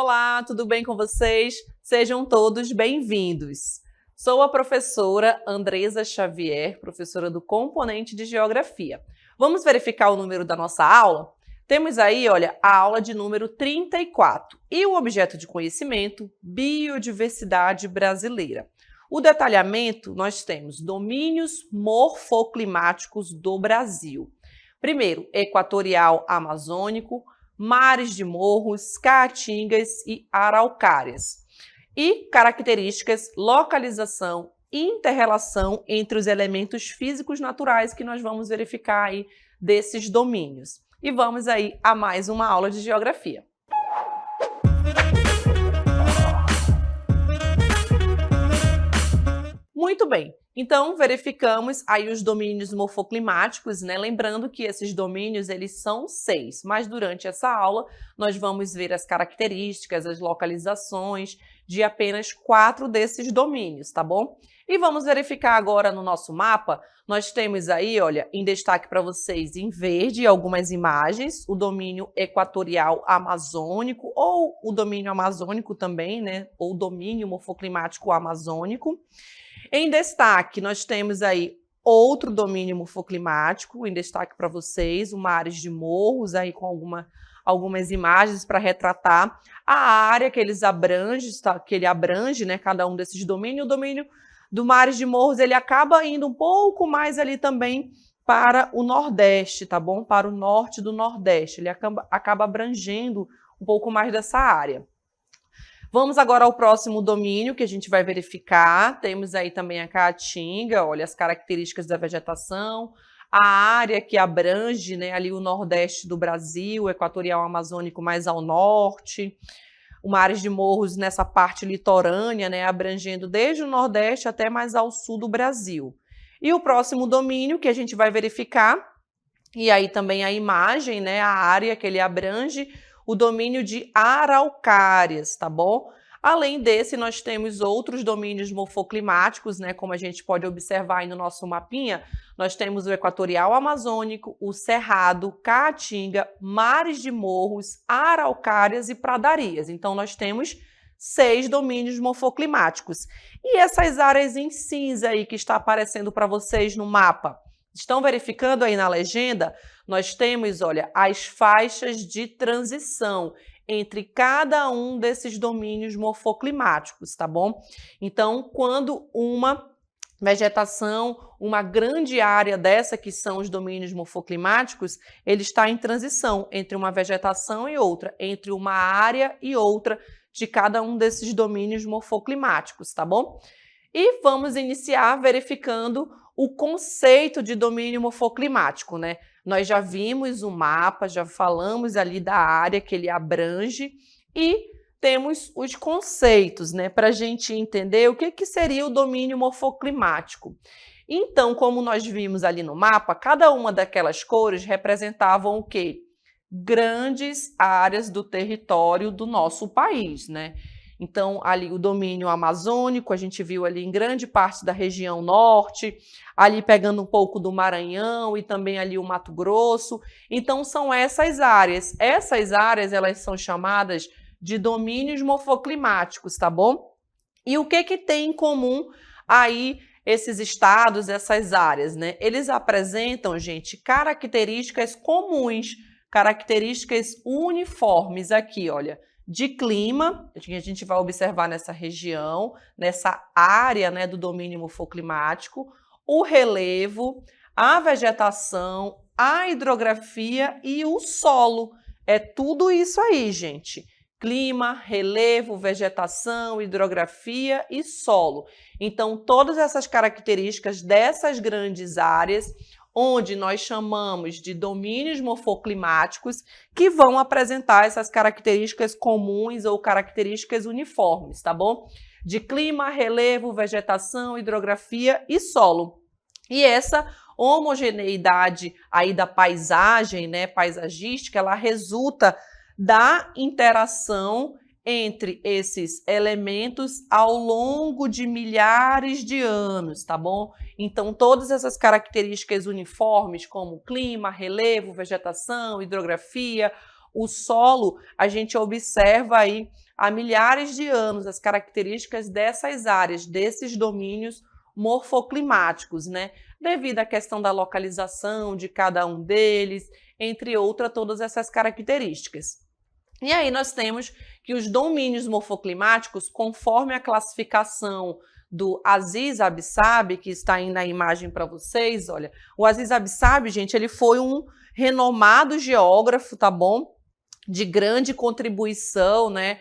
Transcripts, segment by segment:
Olá, tudo bem com vocês? Sejam todos bem-vindos. Sou a professora Andresa Xavier, professora do componente de Geografia. Vamos verificar o número da nossa aula? Temos aí, olha, a aula de número 34 e o objeto de conhecimento, biodiversidade brasileira. O detalhamento, nós temos domínios morfoclimáticos do Brasil. Primeiro, equatorial amazônico, mares de morros, caatingas e araucárias. E características, localização e inter-relação entre os elementos físicos naturais que nós vamos verificar aí desses domínios. E vamos aí a mais uma aula de geografia. Muito bem, então verificamos aí os domínios morfoclimáticos, né? Lembrando que esses domínios eles são 6, mas durante essa aula nós vamos ver as características, as localizações de apenas 4 desses domínios, tá bom? E vamos verificar agora no nosso mapa, nós temos aí, olha, em destaque para vocês em verde algumas imagens, o domínio equatorial amazônico ou o domínio amazônico também, né? Ou domínio morfoclimático amazônico. Em destaque, nós temos aí outro domínio morfoclimático, em destaque para vocês, o mares de morros, aí com algumas imagens para retratar a área que eles abrangem, que ele abrange, né, cada um desses domínios. O domínio do mares de morros, ele acaba indo um pouco mais ali também para o Nordeste, tá bom? Para o norte do Nordeste, ele acaba abrangendo um pouco mais dessa área. Vamos agora ao próximo domínio que a gente vai verificar. Temos aí também a caatinga, olha as características da vegetação, a área que abrange, né, ali o nordeste do Brasil, o equatorial amazônico mais ao norte, o mares de morros nessa parte litorânea, né, abrangendo desde o nordeste até mais ao sul do Brasil. E o próximo domínio que a gente vai verificar, e aí também a imagem, né, a área que ele abrange, o domínio de araucárias, tá bom? Além desse, nós temos outros domínios morfoclimáticos, né? Como a gente pode observar aí no nosso mapinha, nós temos o equatorial amazônico, o cerrado, caatinga, mares de morros, araucárias e pradarias. Então, nós temos 6 domínios morfoclimáticos. E essas áreas em cinza aí que está aparecendo para vocês no mapa, estão verificando aí na legenda? Nós temos, olha, as faixas de transição entre cada um desses domínios morfoclimáticos, tá bom? Então, quando uma vegetação, uma grande área dessa que são os domínios morfoclimáticos, ele está em transição entre uma vegetação e outra, entre uma área e outra de cada um desses domínios morfoclimáticos, tá bom? E vamos iniciar verificando o conceito de domínio morfoclimático, né? Nós já vimos o mapa, já falamos ali da área que ele abrange e temos os conceitos, né? Para a gente entender o que seria o domínio morfoclimático. Então, como nós vimos ali no mapa, cada uma daquelas cores representavam o quê? Grandes áreas do território do nosso país, né? Então, ali o domínio amazônico, a gente viu ali em grande parte da região norte, ali pegando um pouco do Maranhão e também ali o Mato Grosso. Então, são essas áreas. Essas áreas, elas são chamadas de domínios morfoclimáticos, tá bom? E o que tem em comum aí esses estados, essas áreas, né? Eles apresentam, gente, características comuns, características uniformes aqui, olha, de clima, que a gente vai observar nessa região, nessa área, né, do domínio morfoclimático, o relevo, a vegetação, a hidrografia e o solo. É tudo isso aí, gente. Clima, relevo, vegetação, hidrografia e solo. Então, todas essas características dessas grandes áreas, onde nós chamamos de domínios morfoclimáticos, que vão apresentar essas características comuns ou características uniformes, tá bom? De clima, relevo, vegetação, hidrografia e solo. E essa homogeneidade aí da paisagem, né, paisagística, ela resulta da interação entre esses elementos ao longo de milhares de anos, tá bom? Então, todas essas características uniformes, como clima, relevo, vegetação, hidrografia, o solo, a gente observa aí há milhares de anos as características dessas áreas, desses domínios morfoclimáticos, né? Devido à questão da localização de cada um deles, entre outras, todas essas características. E aí nós temos que os domínios morfoclimáticos, conforme a classificação do Aziz Absabi, que está aí na imagem para vocês, olha, o Aziz Absabi, gente, ele foi um renomado geógrafo, tá bom? De grande contribuição, né?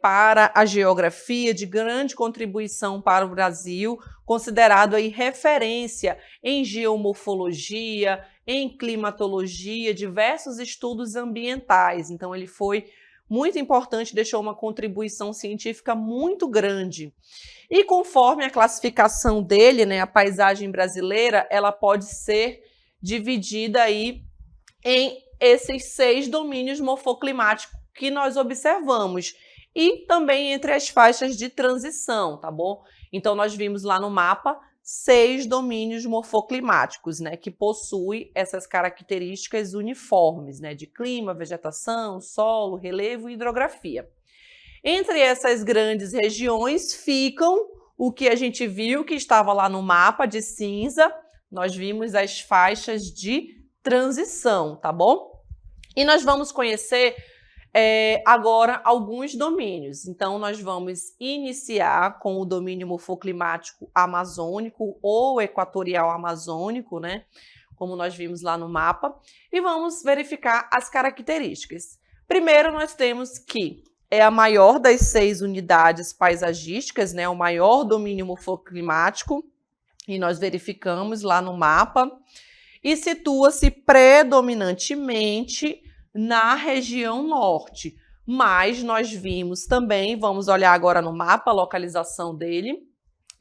Para a geografia, de grande contribuição para o Brasil, considerado aí referência em geomorfologia, em climatologia, diversos estudos ambientais. Então, ele foi muito importante, deixou uma contribuição científica muito grande. E conforme a classificação dele, né, a paisagem brasileira, ela pode ser dividida aí em esses 6 domínios morfoclimáticos que nós observamos e também entre as faixas de transição, tá bom? Então, nós vimos lá no mapa 6 domínios morfoclimáticos, né, que possuem essas características uniformes, né, de clima, vegetação, solo, relevo e hidrografia. Entre essas grandes regiões ficam o que a gente viu que estava lá no mapa de cinza, nós vimos as faixas de transição, tá bom? E nós vamos conhecer agora alguns domínios. Então, nós vamos iniciar com o domínio morfoclimático amazônico ou equatorial amazônico, né? Como nós vimos lá no mapa, e vamos verificar as características. Primeiro, nós temos que é a maior das 6 unidades paisagísticas, né? O maior domínio morfoclimático, e nós verificamos lá no mapa, e situa-se predominantemente na região norte, mas nós vimos também, vamos olhar agora no mapa a localização dele,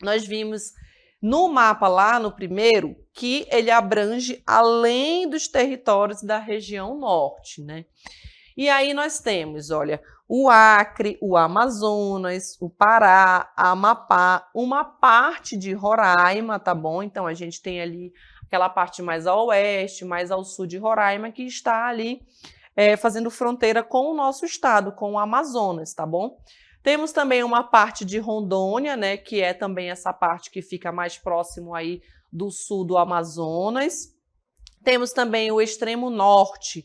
nós vimos no mapa lá no primeiro que ele abrange além dos territórios da região norte, né? E aí nós temos, olha, o Acre, o Amazonas, o Pará, Amapá, uma parte de Roraima, tá bom? Então a gente tem ali aquela parte mais ao oeste, mais ao sul de Roraima, que está ali fazendo fronteira com o nosso estado, com o Amazonas, tá bom? Temos também uma parte de Rondônia, né, que é também essa parte que fica mais próximo aí do sul do Amazonas. Temos também o extremo norte,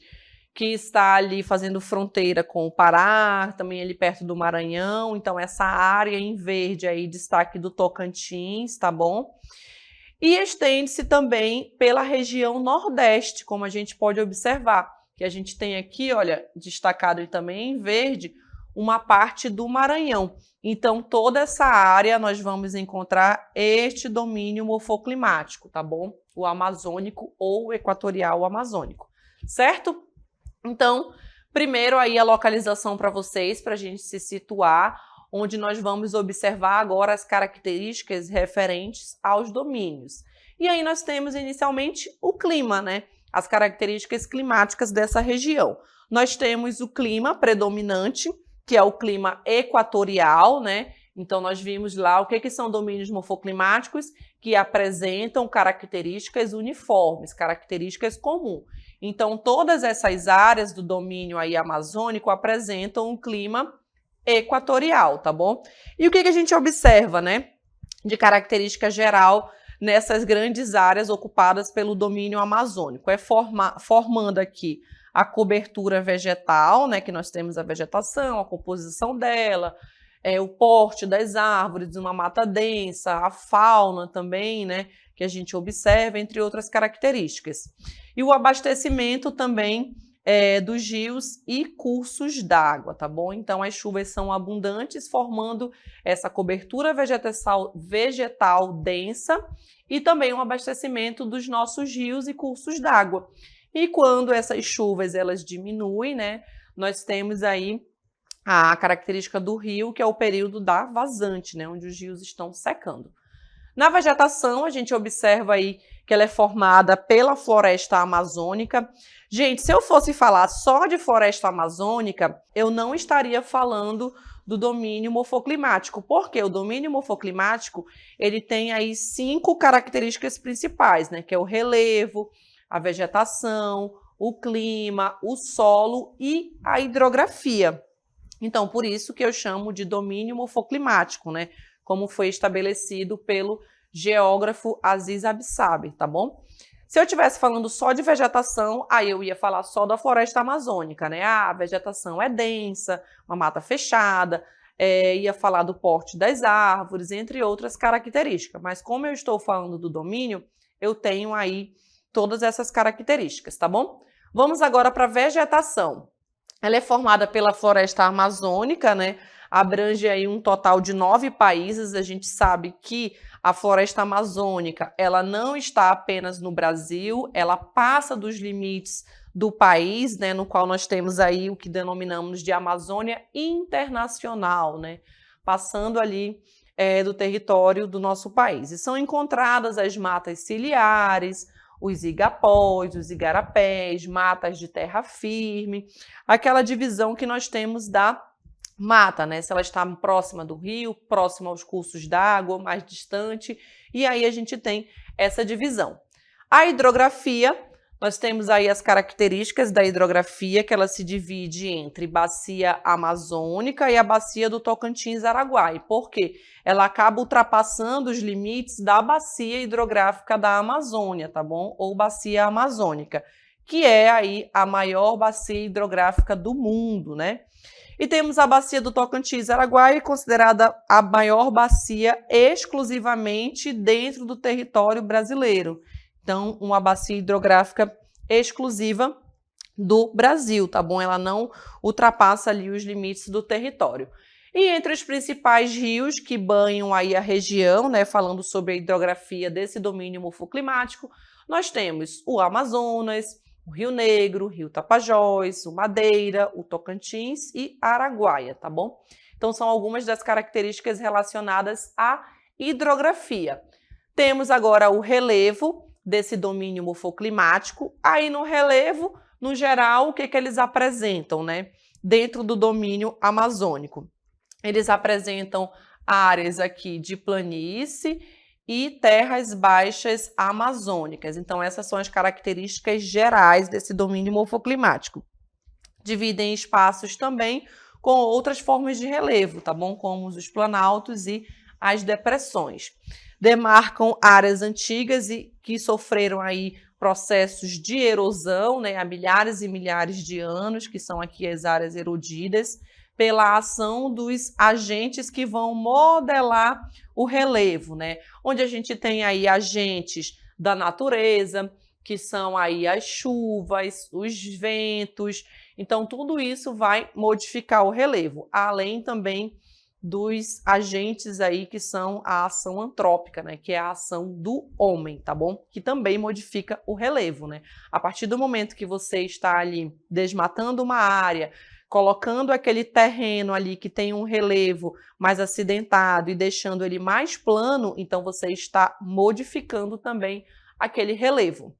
que está ali fazendo fronteira com o Pará, também ali perto do Maranhão. Então, essa área em verde aí, destaque do Tocantins, tá bom? E estende-se também pela região nordeste, como a gente pode observar, que a gente tem aqui, olha, destacado também em verde, uma parte do Maranhão. Então, toda essa área nós vamos encontrar este domínio morfoclimático, tá bom? O amazônico ou equatorial amazônico, certo? Então, primeiro aí a localização para vocês, para a gente se situar, onde nós vamos observar agora as características referentes aos domínios. E aí nós temos inicialmente o clima, né? As características climáticas dessa região. Nós temos o clima predominante, que é o clima equatorial, né? Então, nós vimos lá o que são domínios morfoclimáticos que apresentam características uniformes, características comuns. Então, todas essas áreas do domínio aí amazônico apresentam um clima equatorial, tá bom? E o que a gente observa, né? De característica geral nessas grandes áreas ocupadas pelo domínio amazônico. Formando aqui a cobertura vegetal, né, que nós temos a vegetação, a composição dela, o porte das árvores, uma mata densa, a fauna também, né, que a gente observa, entre outras características. E o abastecimento também dos rios e cursos d'água, tá bom? Então, as chuvas são abundantes, formando essa cobertura vegetal densa e também um abastecimento dos nossos rios e cursos d'água. E quando essas chuvas elas diminuem, né, nós temos aí a característica do rio, que é o período da vazante, né, onde os rios estão secando. Na vegetação, a gente observa aí que ela é formada pela floresta amazônica. Gente, se eu fosse falar só de floresta amazônica, eu não estaria falando do domínio morfoclimático, porque o domínio morfoclimático ele tem aí 5 características principais, né, que é o relevo, a vegetação, o clima, o solo e a hidrografia. Então, por isso que eu chamo de domínio morfoclimático, né? Como foi estabelecido pelo geógrafo Aziz Absaber, tá bom? Se eu estivesse falando só de vegetação, aí eu ia falar só da floresta amazônica, né? Ah, a vegetação é densa, uma mata fechada, ia falar do porte das árvores, entre outras características. Mas como eu estou falando do domínio, eu tenho aí todas essas características, tá bom? Vamos agora para a vegetação. Ela é formada pela floresta amazônica, né? Abrange aí um total de 9 países. A gente sabe que a floresta amazônica, ela não está apenas no Brasil, ela passa dos limites do país, né, no qual nós temos aí o que denominamos de Amazônia Internacional, né? Passando ali do território do nosso país. E são encontradas as matas ciliares, os igapós, os igarapés, matas de terra firme, aquela divisão que nós temos da mata, né? Se ela está próxima do rio, próxima aos cursos d'água, mais distante, e aí a gente tem essa divisão. A hidrografia, nós temos aí as características da hidrografia, que ela se divide entre bacia amazônica e a bacia do Tocantins-Araguaia. Por quê? Ela acaba ultrapassando os limites da bacia hidrográfica da Amazônia, tá bom? Ou bacia amazônica, que é aí a maior bacia hidrográfica do mundo, né? E temos a bacia do Tocantins-Araguaia, considerada a maior bacia exclusivamente dentro do território brasileiro. Então, uma bacia hidrográfica exclusiva do Brasil, tá bom? Ela não ultrapassa ali os limites do território. E entre os principais rios que banham aí a região, né, falando sobre a hidrografia desse domínio morfoclimático, nós temos o Amazonas, o Rio Negro, o Rio Tapajós, o Madeira, o Tocantins e Araguaia, tá bom? Então, são algumas das características relacionadas à hidrografia. Temos agora o relevo desse domínio morfoclimático. Aí no relevo, no geral, o que eles apresentam, né? Dentro do domínio amazônico. Eles apresentam áreas aqui de planície e terras baixas amazônicas. Então, essas são as características gerais desse domínio morfoclimático. Dividem espaços também com outras formas de relevo, tá bom? Como os planaltos e as depressões. Demarcam áreas antigas e que sofreram aí processos de erosão, né, há milhares e milhares de anos, que são aqui as áreas erodidas, pela ação dos agentes que vão modelar o relevo, né? Onde a gente tem aí agentes da natureza, que são aí as chuvas, os ventos. Então, tudo isso vai modificar o relevo, além também dos agentes aí que são a ação antrópica, né, que é a ação do homem, tá bom? Que também modifica o relevo, né? A partir do momento que você está ali desmatando uma área, colocando aquele terreno ali que tem um relevo mais acidentado e deixando ele mais plano, então você está modificando também aquele relevo.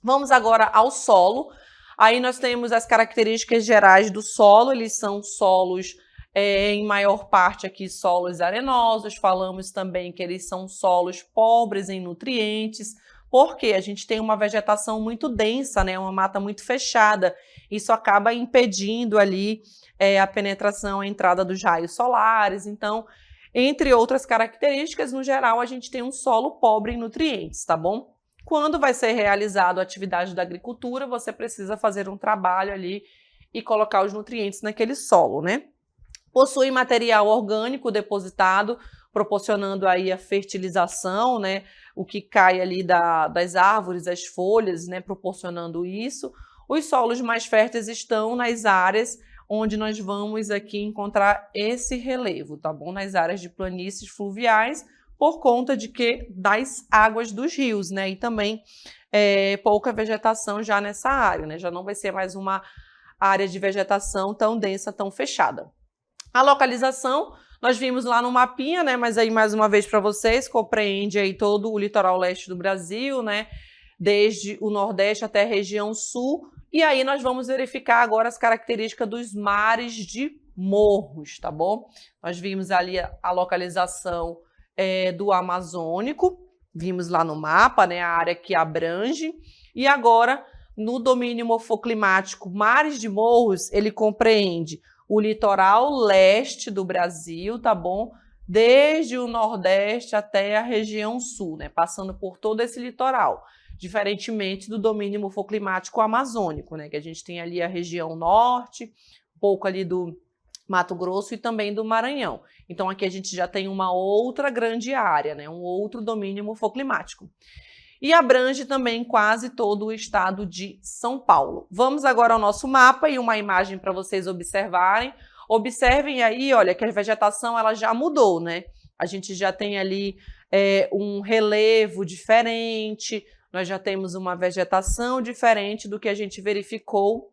Vamos agora ao solo. Aí nós temos as características gerais do solo, eles são solos em maior parte aqui solos arenosos, falamos também que eles são solos pobres em nutrientes, porque a gente tem uma vegetação muito densa, né, uma mata muito fechada, isso acaba impedindo ali a penetração, a entrada dos raios solares, então, entre outras características, no geral, a gente tem um solo pobre em nutrientes, tá bom? Quando vai ser realizado a atividade da agricultura, você precisa fazer um trabalho ali e colocar os nutrientes naquele solo, né? Possui material orgânico depositado, proporcionando aí a fertilização, né? O que cai ali das árvores, as folhas, né? Proporcionando isso. Os solos mais férteis estão nas áreas onde nós vamos aqui encontrar esse relevo, tá bom? Nas áreas de planícies fluviais, por conta de que das águas dos rios, né? E também pouca vegetação já nessa área, né? Já não vai ser mais uma área de vegetação tão densa, tão fechada. A localização, nós vimos lá no mapinha, né? Mas aí mais uma vez para vocês, compreende aí todo o litoral leste do Brasil, né? Desde o Nordeste até a região Sul. E aí nós vamos verificar agora as características dos mares de morros, tá bom? Nós vimos ali a localização do Amazônico, vimos lá no mapa, né? A área que abrange. E agora no domínio morfoclimático Mares de Morros, ele compreende o litoral leste do Brasil, tá bom? Desde o Nordeste até a região Sul, né? Passando por todo esse litoral. Diferentemente do domínio morfoclimático amazônico, né? Que a gente tem ali a região Norte, um pouco ali do Mato Grosso e também do Maranhão. Então aqui a gente já tem uma outra grande área, né? Um outro domínio morfoclimático. E abrange também quase todo o estado de São Paulo. Vamos agora ao nosso mapa e uma imagem para vocês observarem. Observem aí, olha, que a vegetação ela já mudou, né? A gente já tem ali um relevo diferente, nós já temos uma vegetação diferente do que a gente verificou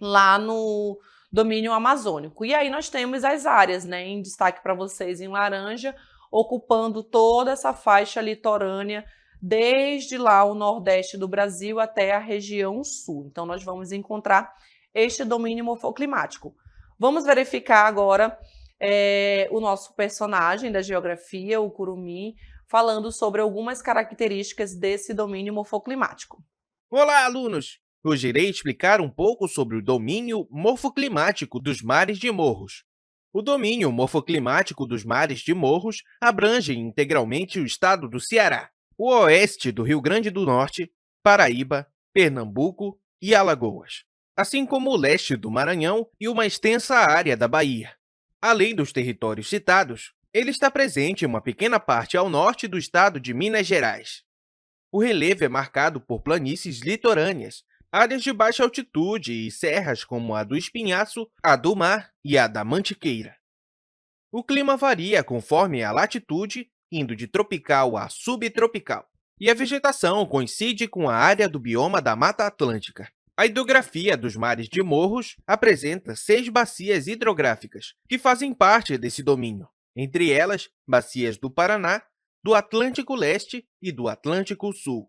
lá no domínio amazônico. E aí nós temos as áreas, né, em destaque para vocês em laranja, ocupando toda essa faixa litorânea, desde lá o nordeste do Brasil até a região sul. Então nós vamos encontrar este domínio morfoclimático. Vamos verificar agora o nosso personagem da geografia, o curumim, falando sobre algumas características desse domínio morfoclimático. Olá, alunos! Hoje irei explicar um pouco sobre o domínio morfoclimático dos mares de morros. O domínio morfoclimático dos mares de morros abrange integralmente o estado do Ceará, o oeste do Rio Grande do Norte, Paraíba, Pernambuco e Alagoas, assim como o leste do Maranhão e uma extensa área da Bahia. Além dos territórios citados, ele está presente em uma pequena parte ao norte do estado de Minas Gerais. O relevo é marcado por planícies litorâneas, áreas de baixa altitude e serras como a do Espinhaço, a do Mar e a da Mantiqueira. O clima varia conforme a latitude, indo de tropical a subtropical, e a vegetação coincide com a área do bioma da Mata Atlântica. A hidrografia dos mares de morros apresenta 6 bacias hidrográficas que fazem parte desse domínio, entre elas bacias do Paraná, do Atlântico Leste e do Atlântico Sul.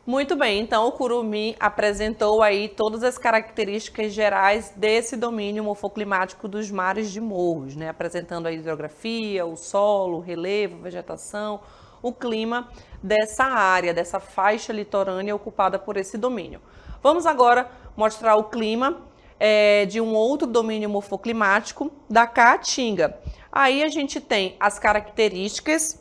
Muito bem, então o curumim apresentou aí todas as características gerais desse domínio morfoclimático dos mares de morros, né? Apresentando a hidrografia, o solo, o relevo, a vegetação, o clima dessa área, dessa faixa litorânea ocupada por esse domínio. Vamos agora mostrar o clima de um outro domínio morfoclimático, da Caatinga. Aí a gente tem as características,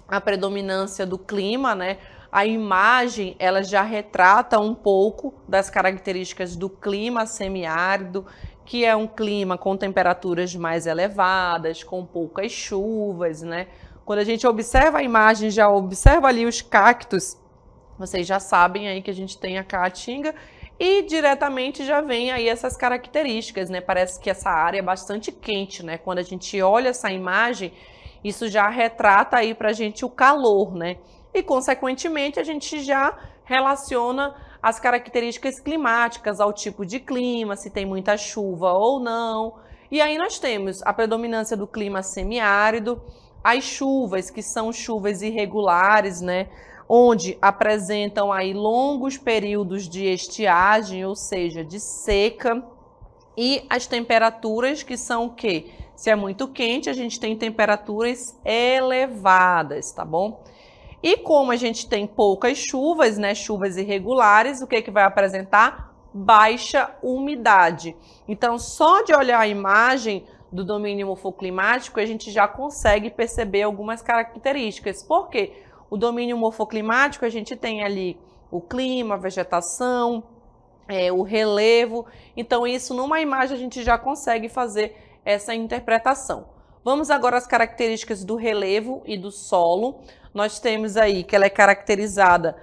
a predominância do clima, né? A imagem, ela já retrata um pouco das características do clima semiárido, que é um clima com temperaturas mais elevadas, com poucas chuvas, né? Quando a gente observa a imagem, já observa ali os cactos, vocês já sabem aí que a gente tem a Caatinga e diretamente já vem aí essas características, né? Parece que essa área é bastante quente, né? Quando a gente olha essa imagem, isso já retrata aí pra gente o calor, né? E, consequentemente, a gente já relaciona as características climáticas ao tipo de clima, se tem muita chuva ou não. E aí nós temos a predominância do clima semiárido, as chuvas, que são chuvas irregulares, né? Onde apresentam aí longos períodos de estiagem, ou seja, de seca. E as temperaturas, que são o quê? Se é muito quente, a gente tem temperaturas elevadas, tá bom? E como a gente tem poucas chuvas, né, chuvas irregulares, o que vai apresentar? Baixa umidade. Então, só de olhar a imagem do domínio morfoclimático, a gente já consegue perceber algumas características. Por quê? O domínio morfoclimático, a gente tem ali o clima, a vegetação, o relevo. Então, isso numa imagem a gente já consegue fazer essa interpretação. Vamos agora às características do relevo e do solo. Nós temos aí que ela é caracterizada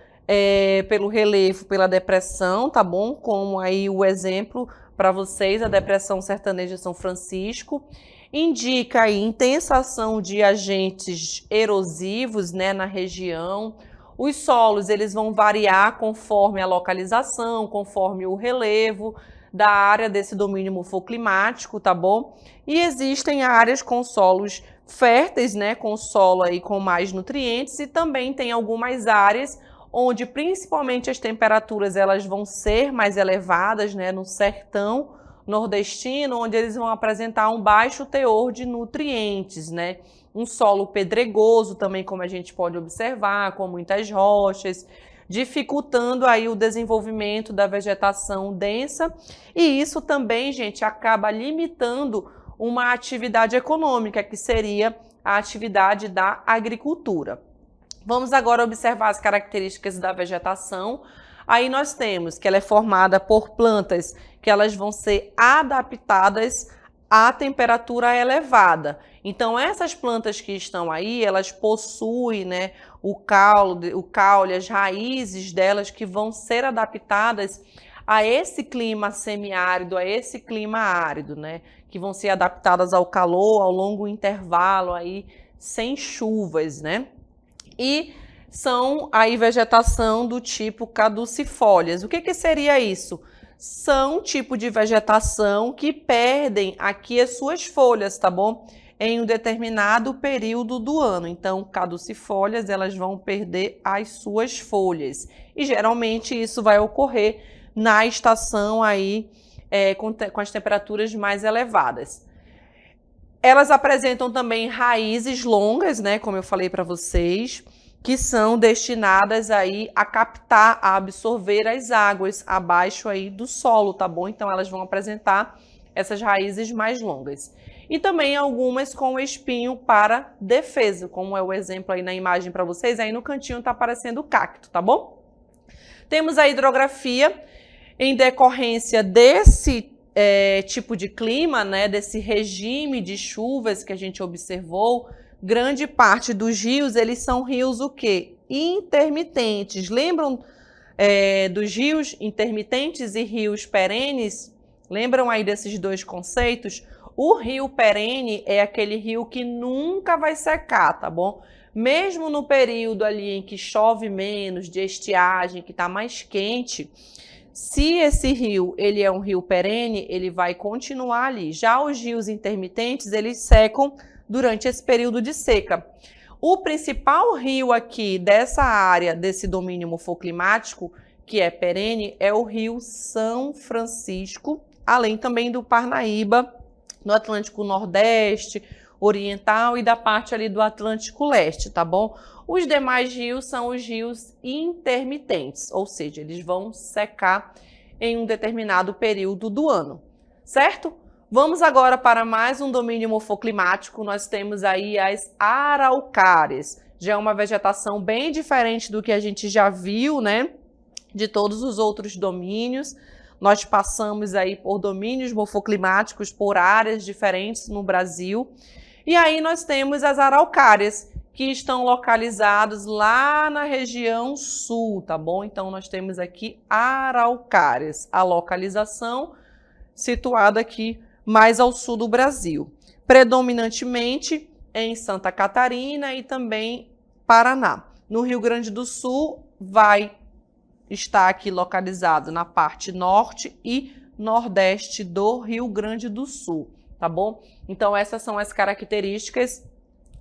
pelo relevo, pela depressão, tá bom? Como aí o exemplo para vocês, a depressão sertaneja São Francisco. Indica aí intensa ação de agentes erosivos, né, na região. Os solos, eles vão variar conforme a localização, conforme o relevo da área desse domínio morfoclimático, tá bom? E existem áreas com solos férteis, né, com solo aí com mais nutrientes, e também tem algumas áreas onde principalmente as temperaturas elas vão ser mais elevadas, né, no sertão nordestino, onde eles vão apresentar um baixo teor de nutrientes, né? Um solo pedregoso também, como a gente pode observar, com muitas rochas, dificultando aí o desenvolvimento da vegetação densa, e isso também, gente, acaba limitando uma atividade econômica, que seria a atividade da agricultura. Vamos agora observar as características da vegetação. Aí nós temos que ela é formada por plantas que elas vão ser adaptadas à temperatura elevada. Então, essas plantas que estão aí, elas possuem, né, o caule, as raízes delas que vão ser adaptadas a esse clima semiárido, a esse clima árido, né, que vão ser adaptadas ao calor, ao longo intervalo aí, sem chuvas, né? E são aí vegetação do tipo caducifólias. O que seria isso? São tipo de vegetação que perdem aqui as suas folhas, tá bom? Em um determinado período do ano. Então, caducifólias, elas vão perder as suas folhas. E geralmente isso vai ocorrer na estação aí com as temperaturas mais elevadas. Elas apresentam também raízes longas, né, como eu falei para vocês, que são destinadas aí a captar, a absorver as águas abaixo aí do solo, tá bom? Então elas vão apresentar essas raízes mais longas. E também algumas com espinho para defesa, como é o exemplo aí na imagem para vocês, aí no cantinho tá aparecendo o cacto, tá bom? Temos a hidrografia em decorrência desse tipo de clima, né, desse regime de chuvas que a gente observou. Grande parte dos rios, eles são rios o quê? Intermitentes. Lembram dos rios intermitentes e rios perenes? Lembram aí desses dois conceitos? O rio perene é aquele rio que nunca vai secar, tá bom? Mesmo no período ali em que chove menos, de estiagem, que está mais quente, se esse rio ele é um rio perene, ele vai continuar ali. Já os rios intermitentes, eles secam durante esse período de seca. O principal rio aqui dessa área, desse domínio morfoclimático, que é perene, é o rio São Francisco, além também do Parnaíba, no Atlântico Nordeste, Oriental e da parte ali do Atlântico Leste, tá bom? Os demais rios são os rios intermitentes, ou seja, eles vão secar em um determinado período do ano, certo? Vamos agora para mais um domínio morfoclimático. Nós temos aí as araucárias. Já é uma vegetação bem diferente do que a gente já viu, né? De todos os outros domínios. Nós passamos aí por domínios morfoclimáticos, por áreas diferentes no Brasil. E aí nós temos as araucárias, que estão localizados lá na região sul, tá bom? Então, nós temos aqui araucárias, a localização situada aqui mais ao sul do Brasil, predominantemente em Santa Catarina e também Paraná. No Rio Grande do Sul, vai estar aqui localizado na parte norte e nordeste do Rio Grande do Sul, tá bom? Então, essas são as características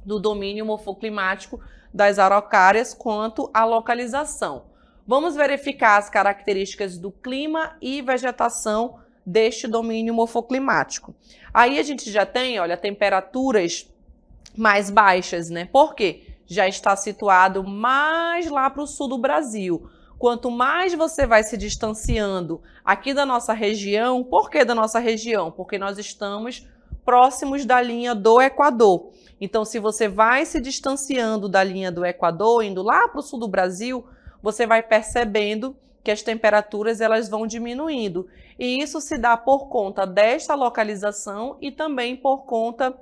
do domínio morfoclimático das araucárias quanto à localização. Vamos verificar as características do clima e vegetação deste domínio morfoclimático. Aí a gente já tem, olha, temperaturas mais baixas, né? Por quê? Já está situado mais lá para o sul do Brasil. Quanto mais você vai se distanciando aqui da nossa região, por que da nossa região? Porque nós estamos próximos da linha do Equador. Então, se você vai se distanciando da linha do Equador, indo lá para o sul do Brasil, você vai percebendo que as temperaturas elas vão diminuindo. E isso se dá por conta desta localização e também por conta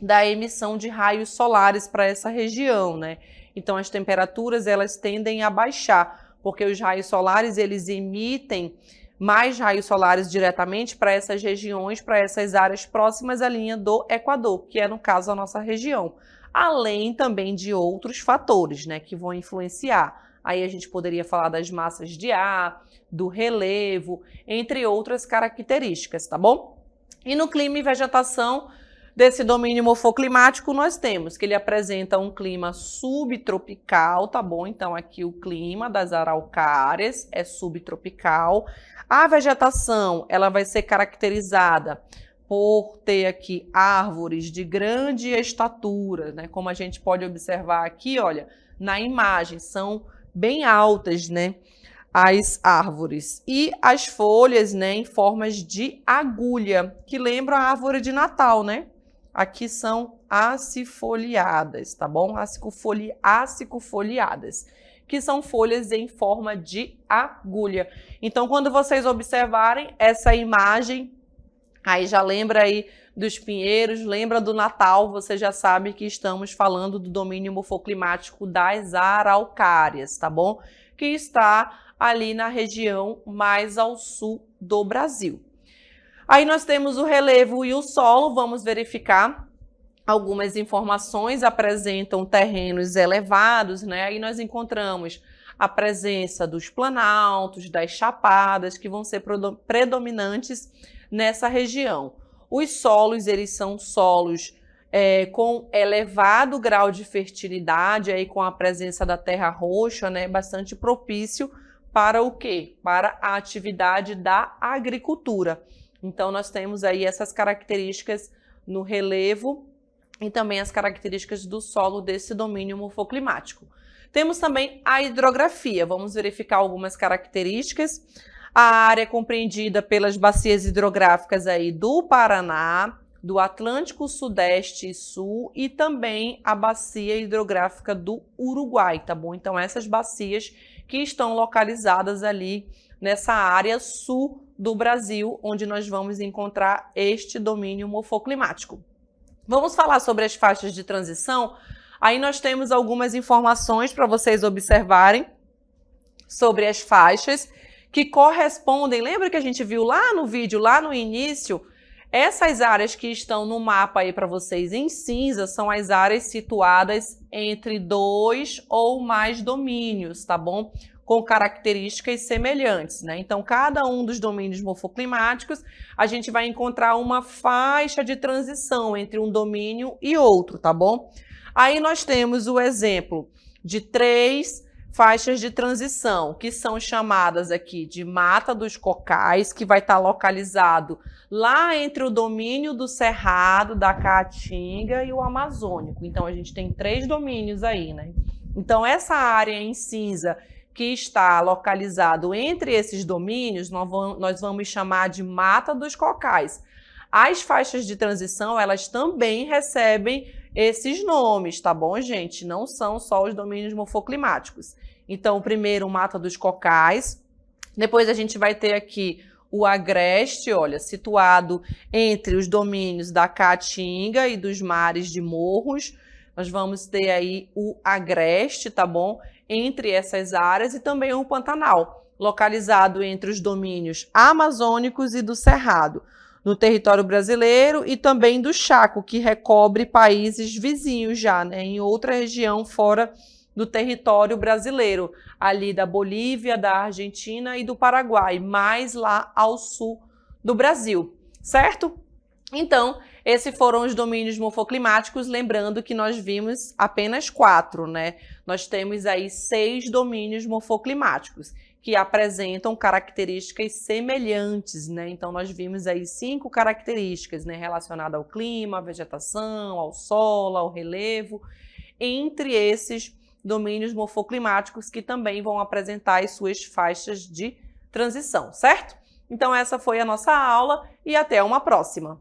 da emissão de raios solares para essa região, né? Então, as temperaturas elas tendem a baixar, porque os raios solares eles emitem mais raios solares diretamente para essas regiões, para essas áreas próximas à linha do Equador, que é, no caso, a nossa região. Além também de outros fatores, né, que vão influenciar. Aí a gente poderia falar das massas de ar, do relevo, entre outras características, tá bom? E no clima e vegetação desse domínio morfoclimático, nós temos que ele apresenta um clima subtropical, tá bom? Então, aqui o clima das araucárias é subtropical. A vegetação, ela vai ser caracterizada por ter aqui árvores de grande estatura, né? Como a gente pode observar aqui, olha, na imagem, são bem altas, né? As árvores. E as folhas, né, em formas de agulha, que lembram a árvore de Natal, né? Aqui são acifoliadas, tá bom? Acicofoliadas, que são folhas em forma de agulha. Então, quando vocês observarem essa imagem, aí já lembra aí dos pinheiros, lembra do Natal, você já sabe que estamos falando do domínio morfoclimático das araucárias, tá bom? Que está ali na região mais ao sul do Brasil. Aí nós temos o relevo e o solo, vamos verificar algumas informações, apresentam terrenos elevados, né? Aí nós encontramos a presença dos planaltos, das chapadas, que vão ser predominantes nessa região. Os solos, eles são solos com elevado grau de fertilidade, aí com a presença da terra roxa, né? Bastante propício para o quê? Para a atividade da agricultura. Então, nós temos aí essas características no relevo e também as características do solo desse domínio morfoclimático. Temos também a hidrografia. Vamos verificar algumas características. A área compreendida pelas bacias hidrográficas aí do Paraná, do Atlântico Sudeste e Sul e também a bacia hidrográfica do Uruguai, tá bom? Então, essas bacias que estão localizadas ali nessa área sul do Brasil, onde nós vamos encontrar este domínio morfoclimático. Vamos falar sobre as faixas de transição. Aí nós temos algumas informações para vocês observarem sobre as faixas que correspondem. Lembra que a gente viu lá no vídeo, lá no início? Essas áreas que estão no mapa aí para vocês em cinza são as áreas situadas entre 2 ou mais domínios, tá bom? Com características semelhantes, né? Então, cada um dos domínios morfoclimáticos, a gente vai encontrar uma faixa de transição entre um domínio e outro, tá bom? Aí nós temos o exemplo de 3 faixas de transição, que são chamadas aqui de Mata dos Cocais, que vai estar localizado lá entre o domínio do Cerrado, da Caatinga e o Amazônico. Então, a gente tem 3 domínios aí, né? Então, essa área em cinza que está localizado entre esses domínios, nós vamos chamar de Mata dos Cocais. As faixas de transição, elas também recebem esses nomes, tá bom, gente? Não são só os domínios morfoclimáticos. Então, o primeiro, Mata dos Cocais. Depois a gente vai ter aqui o Agreste, olha, situado entre os domínios da Caatinga e dos mares de Morros. Nós vamos ter aí o Agreste, tá bom? Entre essas áreas e também o Pantanal, localizado entre os domínios amazônicos e do Cerrado, no território brasileiro e também do Chaco, que recobre países vizinhos já, né? Em outra região fora do território brasileiro, ali da Bolívia, da Argentina e do Paraguai, mais lá ao sul do Brasil, certo? Então, esses foram os domínios morfoclimáticos, lembrando que nós vimos apenas 4, né? Nós temos aí 6 domínios morfoclimáticos, que apresentam características semelhantes, né? Então, nós vimos aí 5 características, né? Relacionadas ao clima, à vegetação, ao solo, ao relevo, entre esses domínios morfoclimáticos que também vão apresentar as suas faixas de transição, certo? Então, essa foi a nossa aula e até uma próxima!